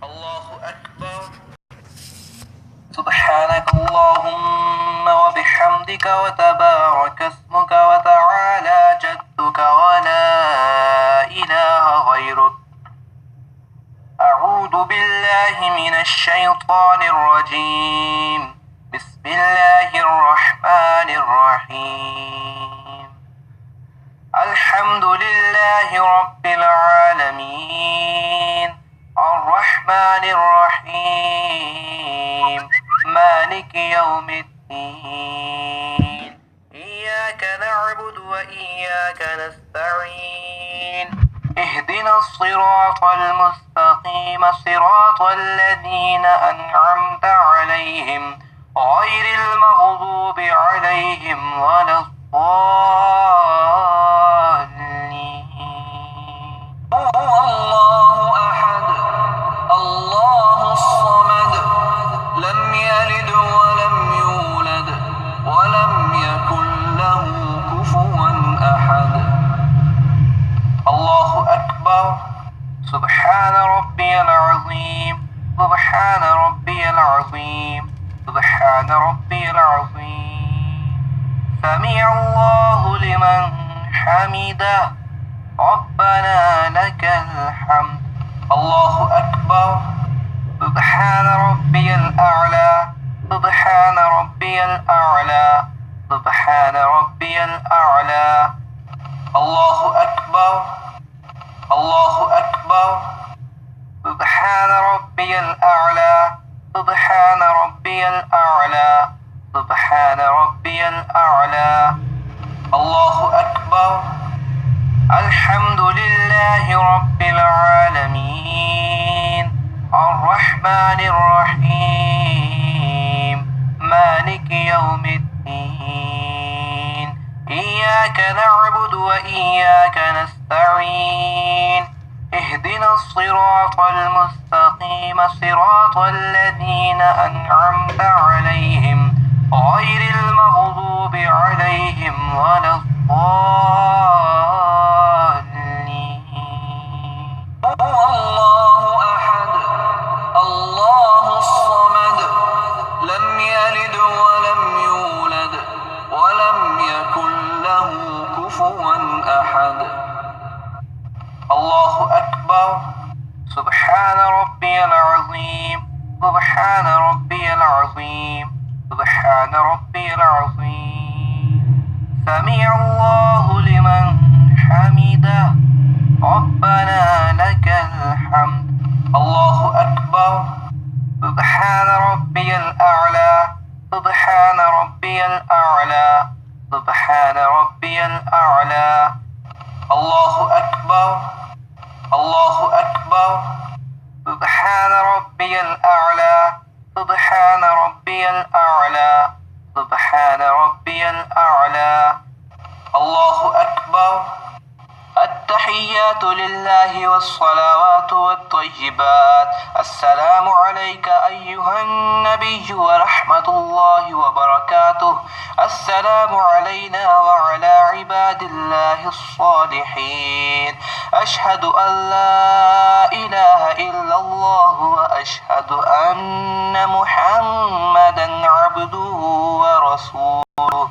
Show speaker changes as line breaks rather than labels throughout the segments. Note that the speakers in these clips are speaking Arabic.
الله أكبر. سبحانك اللهم وبحمدك وتبارك اسمك وتعالى جدك ولا إله غيرك. أعوذ بالله من الشيطان الرجيم. بسم الله الرحمن الرحيم. الحمد لله رب العالمين الرحمن الرحيم مالك يوم الدين. إياك نعبد وإياك نستعين. اهدنا الصراط المستقيم صراط الذين أنعمت عليهم غير المغضوب عليهم ولا الضالين. هو الله أحد الله الصمد لم يلد ولم يولد ولم يكن له كفوا أحد. الله أكبر. سبحان ربي العظيم سبحان ربي العظيم سبحان ربي العظيم. سمع الله لمن حمده ربنا لك الحمد. الله أكبر. سبحان ربي الأعلى سبحان ربي الأعلى سبحان ربي الأعلى. الله أكبر. الله أكبر. سبحان ربي الأعلى سبحان ربي الأعلى سبحان ربي الأعلى. الله أكبر. الحمد لله رب العالمين الرحمن الرحيم مالك يوم الدين. إياك نعبد وإياك نستعين. اهدنا الصراط المستقيم صراط الذين أنعمت عليهم غير المغضوب عليهم ولا الضالين. هو الله أحد الله الصمد لم يلد ولم يولد ولم يكن له كفوا أحد. الله أكبر. سبحان ربي العظيم سبحان ربي العظيم سبحان ربي العظيم. سمع الله لمن حمده ربنا لك الحمد. الله أكبر. سبحان ربي الأعلى سبحان ربي الأعلى سبحان ربي الأعلى. الله أكبر. الله أكبر. سبحان ربي الأعلى سبحان ربي الأعلى سبحان ربي الأعلى. الله أكبر. التحيات لله والصلوات والطيبات. السلام عليك أيها النبي ورحمة الله وبركاته. السلام علينا وعلى عباد الله الصالحين. أشهد أن لا إله إلا الله وأشهد أن محمدا عبده ورسوله.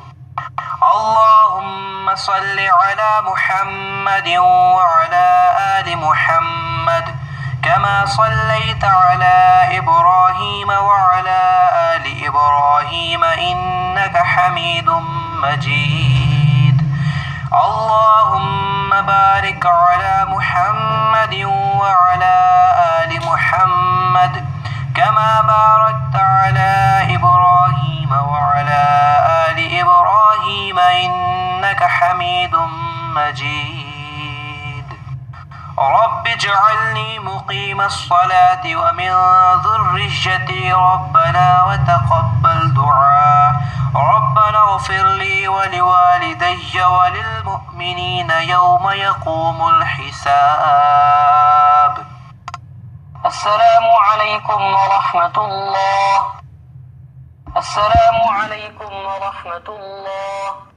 اللهم صل على محمد وعلى آل محمد كما صليت على إبراهيم وعلى آل إبراهيم إنك حميد مجيد. اللهم بارك على محمد وعلى آل محمد كما باركت على إبراهيم وعلى آل إبراهيم إنك حميد مجيد. رب اجعلني مقيم الصلاة ومن ذريتي ربنا وتقبل دعاء. ربنا اغفر لي ولوالدي وللمؤمنين يوم يقوم الحساب. السلام عليكم ورحمة الله. السلام عليكم ورحمة الله.